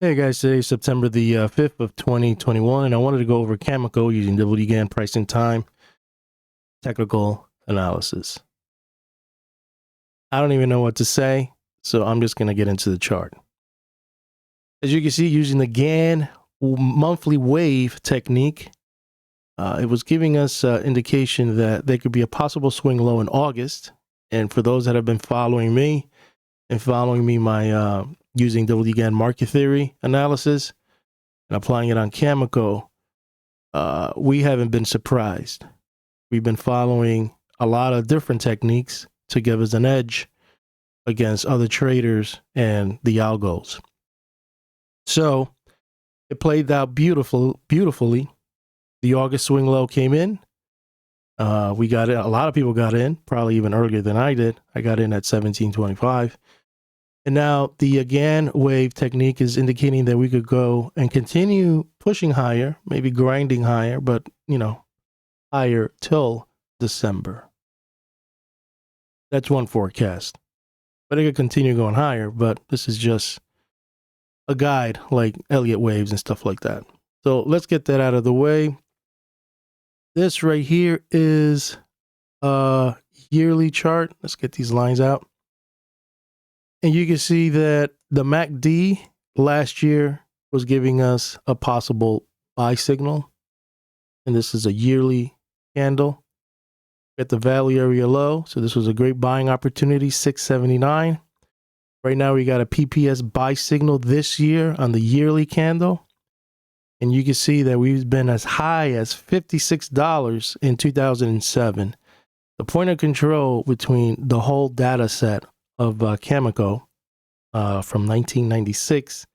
Hey guys, today's September the 5th of 2021, and I wanted to go over Cameco using Gann pricing time, technical analysis. I don't even know what to say, so I'm just going to get into the chart. As you can see, using the Gann monthly wave technique, it was giving us indication that there could be a possible swing low in August. And for those that have been following me my using Gann market theory analysis and applying it on Cameco, we haven't been surprised. We've been following a lot of different techniques to give us an edge against other traders and the algos. So it played out beautifully. The August swing low came in. We got it. A lot of people got in, probably even earlier than I did. I got in at 1725. And now the Gann wave technique is indicating that we could go and continue pushing higher, maybe grinding higher, but, higher till December. That's one forecast. But it could continue going higher, but this is just a guide like Elliott waves and stuff like that. So let's get that out of the way. This right here is a yearly chart. Let's get these lines out. And you can see that the MACD last year was giving us a possible buy signal. And this is a yearly candle at the value area low. So this was a great buying opportunity, 679. Right now we got a PPS buy signal this year on the yearly candle. And you can see that we've been as high as $56 in 2007. The point of control between the whole data set of Cameco from 1996,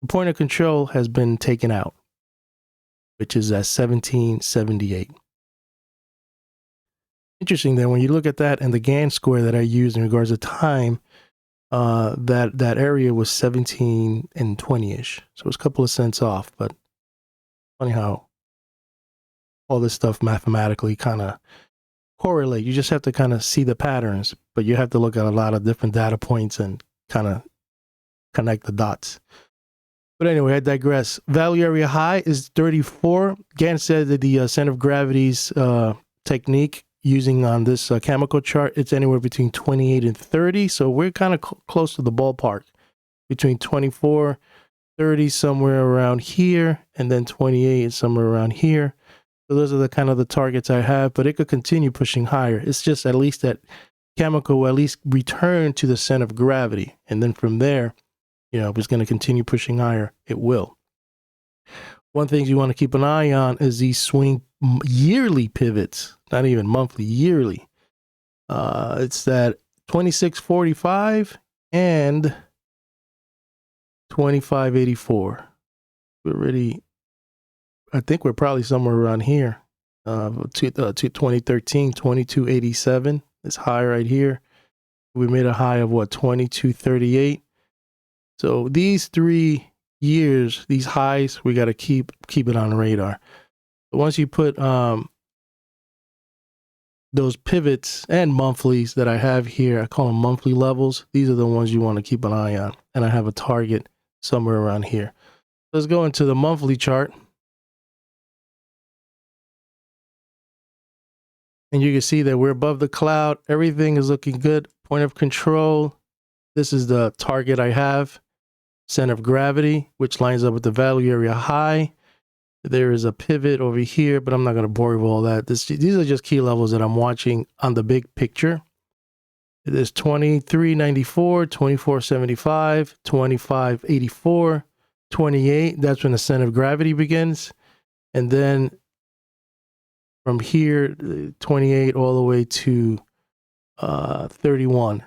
the point of control has been taken out, which is at 1778. Interesting that when you look at that and the Gann square that I used in regards to time, that area was 17 and 20-ish. So it was a couple of cents off, but funny how all this stuff mathematically kind of correlate. You just have to kind of see the patterns, but you have to look at a lot of different data points and kind of connect the dots. But anyway, I digress. Value area high is 34. Gann said that the center of gravity's technique using on this Cameco chart, it's anywhere between 28 and 30. So we're kind of close to the ballpark, between 24, 30, somewhere around here, and then 28 is somewhere around here. So those are the kind of the targets I have, but it could continue pushing higher. It's just at least that Cameco will at least return to the center of gravity. And then from there, if it's going to continue pushing higher, it will. One thing you want to keep an eye on is these swing yearly pivots, not even monthly, yearly. It's that 2645 and 2584. I think we're probably somewhere around here. 2013, 2287 is high right here. We made a high of 2238. So these 3 years, these highs, we got to keep it on the radar. But once you put those pivots and monthlies that I have here, I call them monthly levels. These are the ones you want to keep an eye on. And I have a target somewhere around here. Let's go into the monthly chart. And you can see that we're above the cloud. Everything is looking good. Point of control. This is the target I have. Center of gravity, which lines up with the value area high. There is a pivot over here, but I'm not going to bore you with all that. These are just key levels that I'm watching on the big picture. It is 2394, 2475, 2584, 28. That's when the center of gravity begins. And then from here, 28 all the way to 31.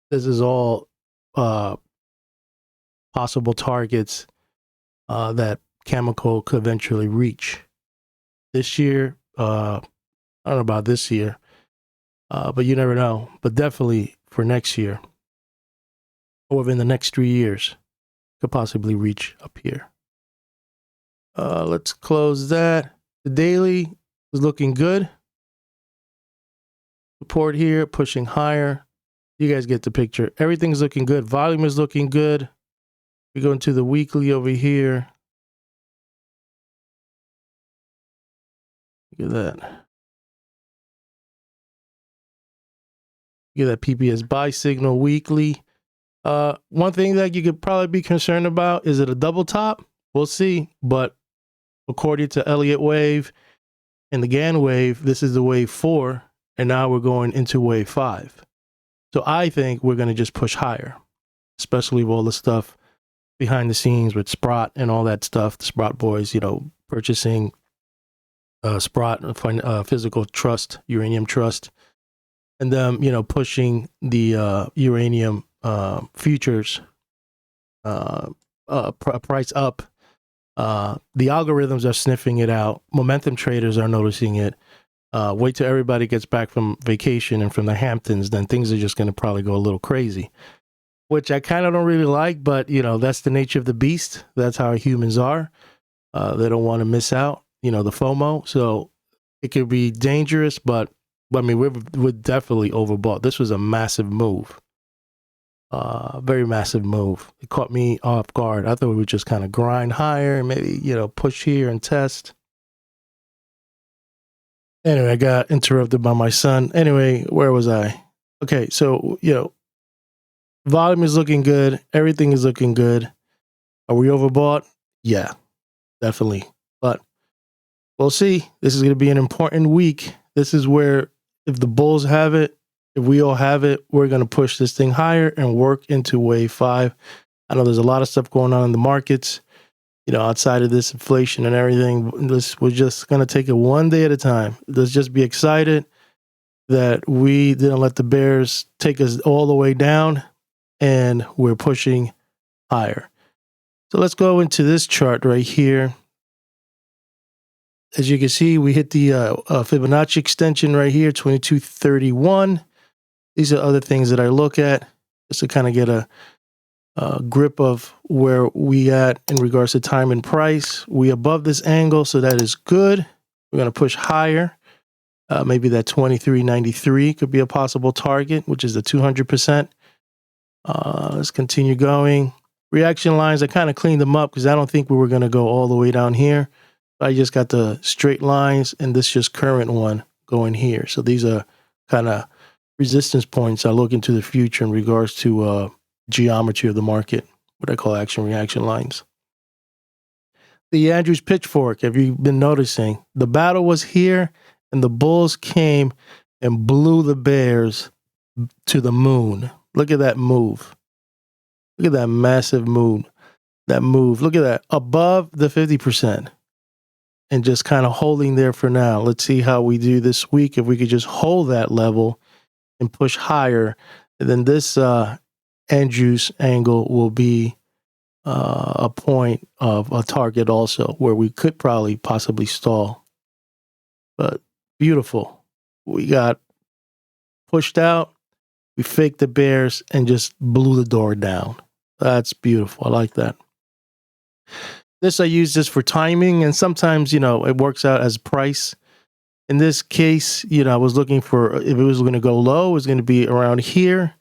This is all possible targets that Cameco could eventually reach. This year, I don't know about this year, but you never know. But definitely for next year, or within the next 3 years, could possibly reach up here. Let's close that. The daily is looking good. Support here, pushing higher. You guys get the picture. Everything's looking good. Volume is looking good. We go into the weekly over here. Look at that. Get that PPS buy signal weekly. One thing that you could probably be concerned about, is it a double top? We'll see. But according to Elliott wave and the Gann wave, this is the wave 4, and now we're going into wave 5. So I think we're going to just push higher, especially with all the stuff behind the scenes with Sprott and all that stuff. The Sprott boys, purchasing Sprott physical trust, uranium trust, and them, pushing the uranium futures price up. The algorithms are sniffing it out. Momentum traders are noticing it. Wait till everybody gets back from vacation and from the Hamptons, then things are just going to probably go a little crazy, which I kind of don't really like, but that's the nature of the beast. That's how humans are. They don't want to miss out, the FOMO. So it could be dangerous, but I mean, we're definitely overbought. This was a massive move. Very massive move. It caught me off guard. I thought we would just kind of grind higher and maybe, push here and test. Anyway, I got interrupted by my son. Anyway, where was I? Okay, so, volume is looking good. Everything is looking good. Are we overbought? Yeah, definitely. But we'll see. This is going to be an important week. This is where, if the bulls have it, if we all have it, we're going to push this thing higher and work into wave 5. I know there's a lot of stuff going on in the markets, outside of this inflation and everything. We're just going to take it one day at a time. Let's just be excited that we didn't let the bears take us all the way down, and we're pushing higher. So let's go into this chart right here. As you can see, we hit the Fibonacci extension right here, 2231. These are other things that I look at just to kind of get a grip of where we at in regards to time and price. We above this angle, so that is good. We're going to push higher. Maybe that 2393 could be a possible target, which is the 200%. Let's continue going. Reaction lines, I kind of cleaned them up because I don't think we were going to go all the way down here. I just got the straight lines and this just current one going here. So these are kind of resistance points. I look into the future in regards to geometry of the market, what I call action reaction lines. The Andrews pitchfork, have you been noticing? The battle was here and the bulls came and blew the bears to the moon. Look at that move. Look at that massive move. That move. Look at that. Above the 50%. And just kind of holding there for now. Let's see how we do this week. If we could just hold that level and push higher, and then this Andrews angle will be a point of a target also, where we could probably possibly stall. But beautiful. We got pushed out. We faked the bears and just blew the door down. That's beautiful. I like that. I use this for timing, and sometimes, it works out as price. In this case, I was looking for, if it was going to go low, it was going to be around here.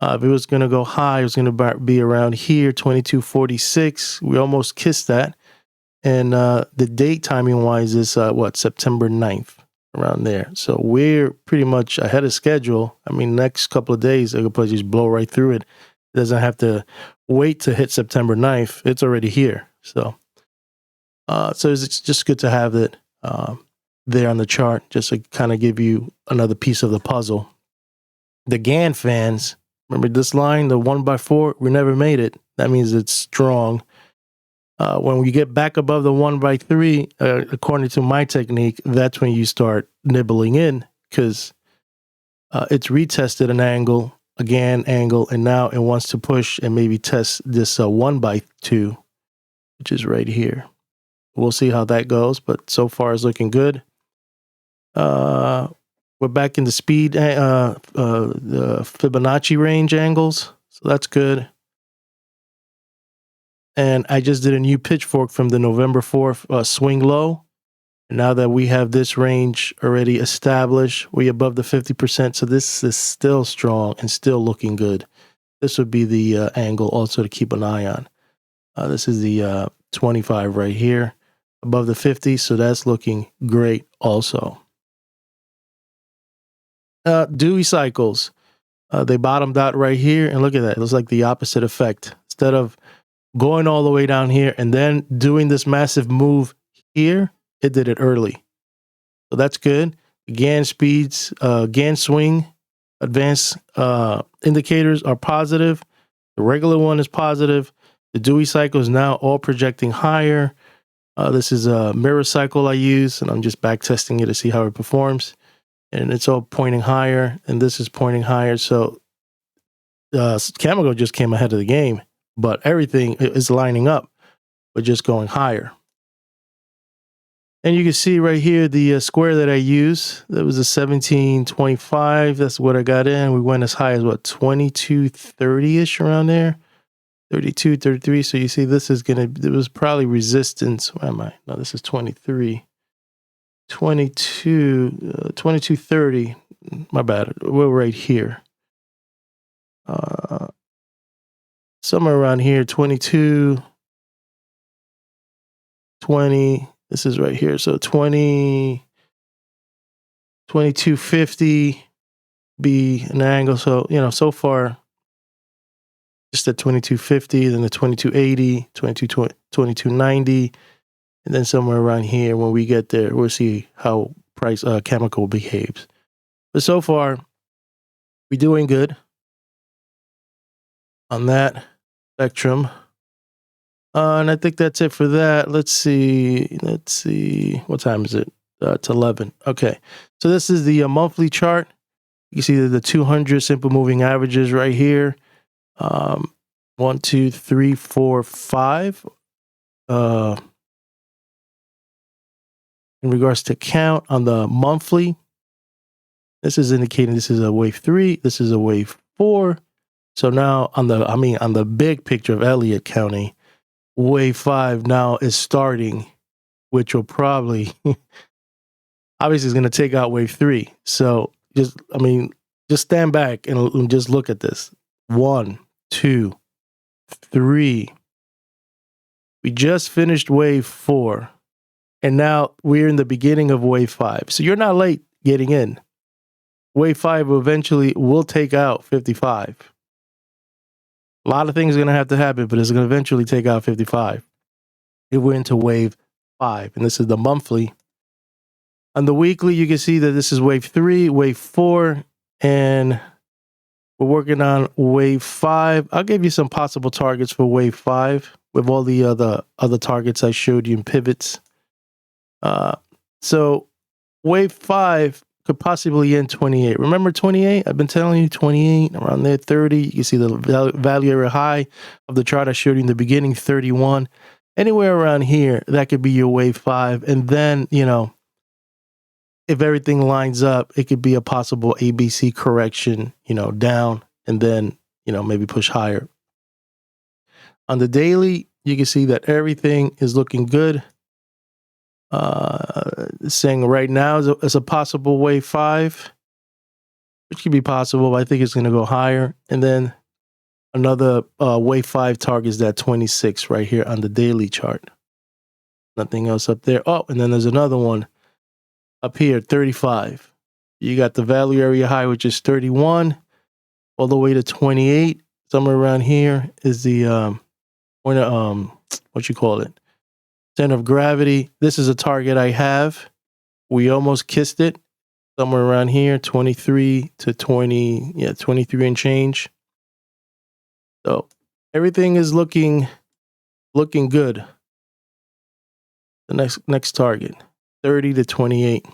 If it was going to go high, it was going to be around here, 2246. We almost kissed that. And the date timing-wise is, September 9th, around there. So we're pretty much ahead of schedule. I mean, next couple of days, they could probably just blow right through it. It doesn't have to wait to hit September 9th. It's already here. So it's just good to have it there on the chart, just to kind of give you another piece of the puzzle. The Gann fans, remember this line, the 1x4, we never made it. That means it's strong. When we get back above the 1x3, according to my technique, that's when you start nibbling in, because it's retested an angle, a Gann angle, and now it wants to push and maybe test this 1x2, which is right here. We'll see how that goes, but so far it's looking good. We're back in the speed, the Fibonacci range angles, so that's good. And I just did a new pitchfork from the November 4th swing low. And now that we have this range already established, we're above the 50%, so this is still strong and still looking good. This would be the angle also to keep an eye on. This is the 25 right here above the 50. So that's looking great also. Dewey cycles. They bottomed out right here. And look at that. It looks like the opposite effect. Instead of going all the way down here and then doing this massive move here, it did it early. So that's good. Gann speeds, Gann swing, advanced indicators are positive. The regular one is positive. The Dewey cycle is now all projecting higher. This is a mirror cycle I use, and I'm just back testing it to see how it performs. And it's all pointing higher, and this is pointing higher. So Cameco just came ahead of the game, but everything is lining up, but just going higher. And you can see right here the square that I use. That was a 1725. That's what I got in. We went as high as what, 2230-ish around there. 32, 33. So you see this is going to, it was probably resistance. Where am I? No, this is 23. 2230. My bad. We're right here. Somewhere around here, 22, 20. This is right here. So 2250 be an angle. So, you know, so far, just at 2250, then the 2280, 2290, and then somewhere around here, when we get there, we'll see how Cameco behaves. But so far, we're doing good on that spectrum. And I think that's it for that. Let's see. What time is it? It's 11. Okay. So this is the monthly chart. You see the 200 simple moving averages right here. 1, 2, 3, 4, 5. In regards to count on the monthly, this is indicating this is a wave 3. This is a wave 4. So now on the big picture of Elliott County, wave 5 now is starting, which will probably obviously is going to take out wave 3. So just stand back and just look at this. 1, 2, 3. We just finished wave 4, and now we're in the beginning of wave 5. So you're not late getting in. Wave 5 eventually will take out 55. A lot of things are going to have to happen, but it's going to eventually take out 55. If we're into wave 5, and this is the monthly. On the weekly, you can see that this is wave 3, wave 4, and we're working on wave 5. I'll give you some possible targets for wave 5 with all the other targets I showed you in pivots. So wave 5 could possibly end 28. Remember 28? I've been telling you 28, around there, 30. You can see the value area high of the chart I showed you in the beginning, 31. Anywhere around here, that could be your wave 5. And then, you know, if everything lines up, it could be a possible ABC correction, you know, down, and then, you know, maybe push higher. On the daily, you can see that everything is looking good. Saying right now is a possible wave 5, which could be possible, but I think it's going to go higher. And then another wave 5 targets that 26 right here on the daily chart. Nothing else up there. Oh, and then there's another one up here, 35. You got the value area high, which is 31, all the way to 28. Somewhere around here is the center of gravity. This is a target I have. We almost kissed it. Somewhere around here, 23 to 20, 23 and change. So everything is looking good. The next target, 30 to 28.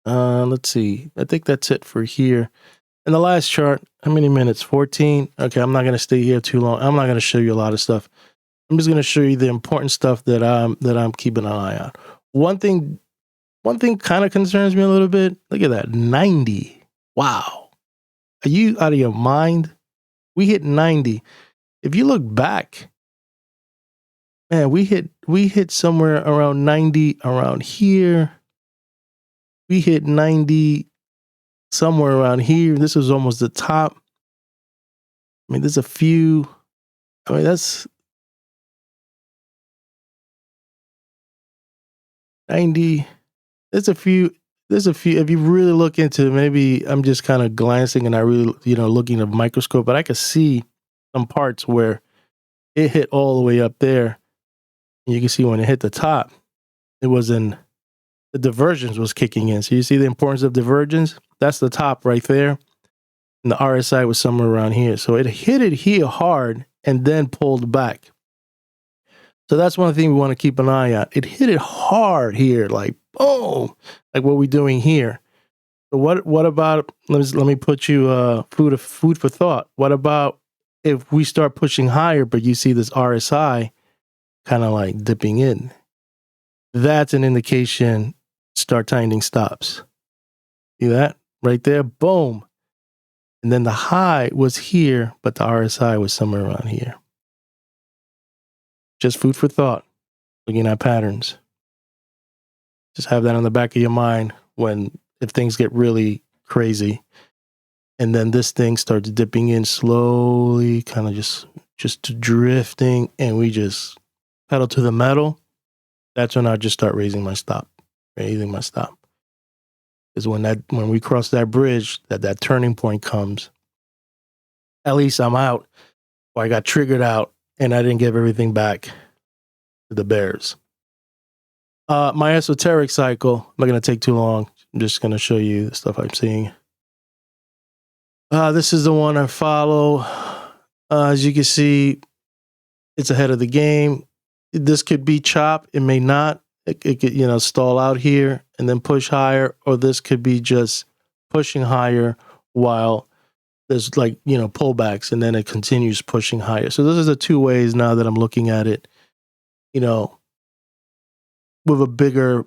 Let's see. I think that's it for here. And the last chart, how many minutes? 14. Okay, I'm not going to stay here too long. I'm not going to show you a lot of stuff. I'm just going to show you the important stuff that I'm keeping an eye on. One thing kind of concerns me a little bit. Look at that, 90. Wow. Are you out of your mind? We hit 90. If you look back, man, we hit somewhere around 90 around here. We hit 90 somewhere around here. This was almost the top. I mean, there's a few I mean, that's 90. There's a few. If you really look into it, maybe I'm just kind of glancing and I really, looking at a microscope, but I could see some parts where it hit all the way up there. And you can see when it hit the top, it was the divergence was kicking in. So you see the importance of divergence? That's the top right there. And the RSI was somewhere around here. So it hit it here hard and then pulled back. So that's one thing we want to keep an eye on. It hit it hard here, like boom, like what we're doing here. So what about, let me put you food for thought. What about if we start pushing higher, but you see this RSI kind of like dipping in? That's an indication, start tightening stops. See that right there? Boom. And then the high was here, but the RSI was somewhere around here. Just food for thought, looking at patterns. Just have that on the back of your mind if things get really crazy. And then this thing starts dipping in slowly, kind of just drifting, and we just pedal to the metal. That's when I just start raising my stop. Is when we cross that bridge, that turning point comes. At least I'm out, or I got triggered out, and I didn't give everything back to the bears. My esoteric cycle, I'm not going to take too long. I'm just going to show you the stuff I'm seeing. This is the one I follow. As you can see, it's ahead of the game. This could be chop. It may not. It could, stall out here and then push higher, or this could be just pushing higher while there's pullbacks, and then it continues pushing higher. So those are the two ways now that I'm looking at it, with a bigger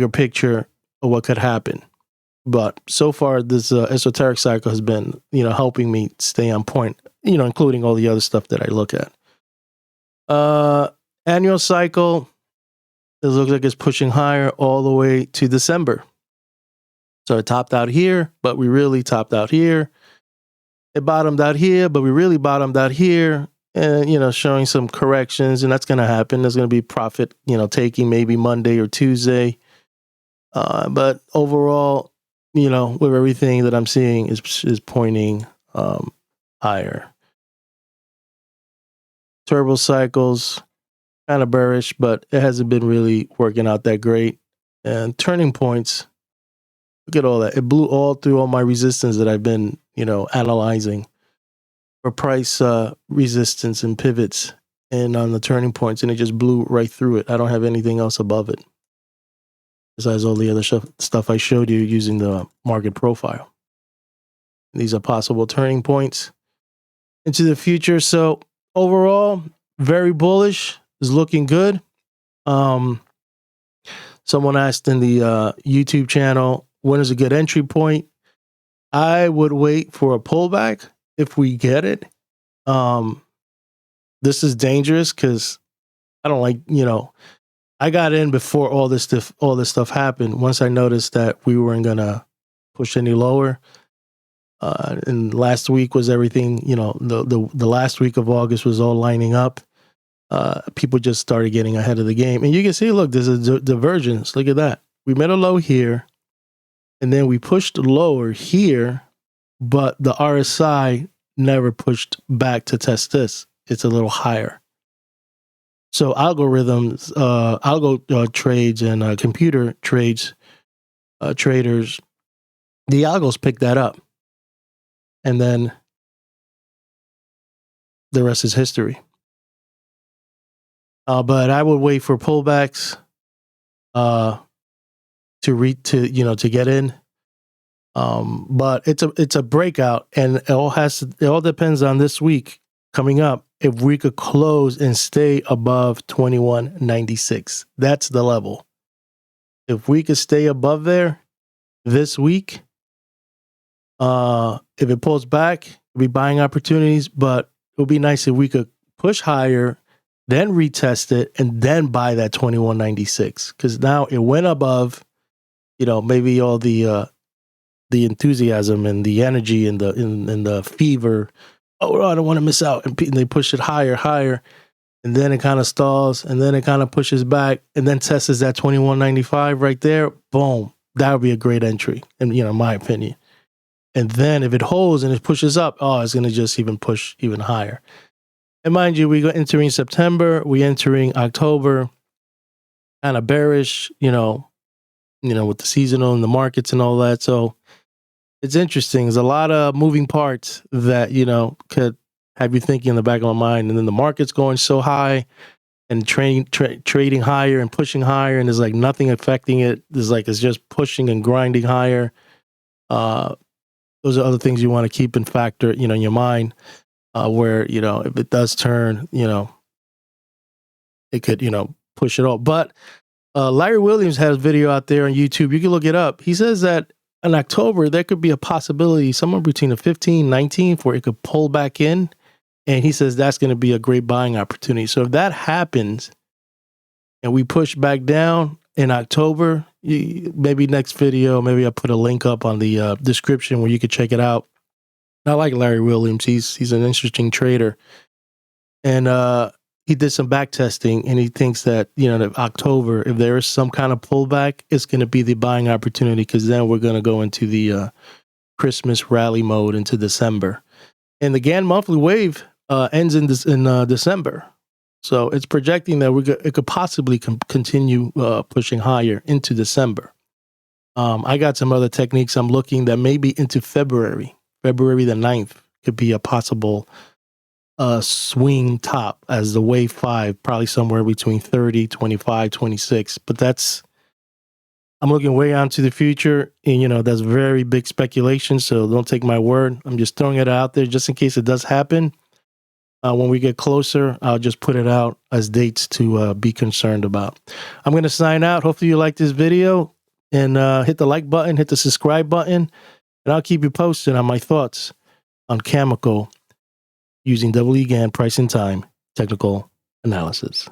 picture of what could happen. But so far, this esoteric cycle has been, helping me stay on point, including all the other stuff that I look at. Annual cycle, it looks like it's pushing higher all the way to December. So it topped out here, but we really topped out here. It bottomed out here, but we really bottomed out here. And, showing some corrections, and that's going to happen. There's going to be profit, taking maybe Monday or Tuesday. But overall, with everything that I'm seeing is pointing higher. Turbo cycles, kind of bearish, but it hasn't been really working out that great. And turning points, look at all that. It blew all through all my resistance that I've been, analyzing for price resistance and pivots and on the turning points, and it just blew right through it. I don't have anything else above it besides all the other stuff I showed you using the market profile. These are possible turning points into the future. So overall, very bullish, is looking good. Someone asked in the YouTube channel, when is a good entry point? I would wait for a pullback if we get it. This is dangerous because I don't like, I got in before all this stuff happened. Once I noticed that we weren't gonna push any lower, and last week was everything. The last week of August was all lining up. People just started getting ahead of the game, and you can see, look, there's a divergence. Look at that. We made a low here, and then we pushed lower here, but the RSI never pushed back to test this. It's a little higher. So algorithms, algo trades and computer trades, traders, the algos pick that up. And then the rest is history. But I would wait for pullbacks to get in. But it's a breakout, and it all depends on this week coming up. If we could close and stay above 2196, that's the level. If we could stay above there this week, if it pulls back, it'll be buying opportunities. But it would be nice if we could push higher, then retest it, and then buy that 2196. Because now it went above, maybe all the enthusiasm and the energy and the fever oh, I don't want to miss out. And they push it higher. And then it kind of stalls, and then it kind of pushes back, and then tests that 21.95 right there. Boom. That would be a great entry, in my opinion. And then if it holds and it pushes up, it's going to just even push even higher. And mind you, we go entering September, we entering October, kind of bearish, with the seasonal and the markets and all that. So it's interesting. There's a lot of moving parts that, could have you thinking in the back of my mind. And then the market's going so high and trading higher and pushing higher, and there's like nothing affecting it. There's like, it's just pushing and grinding higher. Those are other things you want to keep in factor, in your mind, where, if it does turn, it could, push it off. But Larry Williams has a video out there on YouTube. You can look it up. He says that in October, there could be a possibility somewhere between the 15, 19 where it could pull back in. And he says that's going to be a great buying opportunity. So if that happens and we push back down in October, maybe next video, maybe I'll put a link up on the description where you could check it out. I like Larry Williams. He's an interesting trader. And he did some back testing, and he thinks that, October, if there is some kind of pullback, it's going to be the buying opportunity, because then we're going to go into the Christmas rally mode into December. And the Gann monthly wave ends in December. So it's projecting that it could possibly continue pushing higher into December. I got some other techniques I'm looking that maybe into February the 9th could be a possible swing top as the wave 5, probably somewhere between 30, 25, 26. But I'm looking way out into the future, and that's very big speculation. So don't take my word. I'm just throwing it out there just in case it does happen. When we get closer, I'll just put it out as dates to be concerned about. I'm going to sign out. Hopefully you like this video, and hit the like button, hit the subscribe button, and I'll keep you posted on my thoughts on Cameco using Gann price and time technical analysis.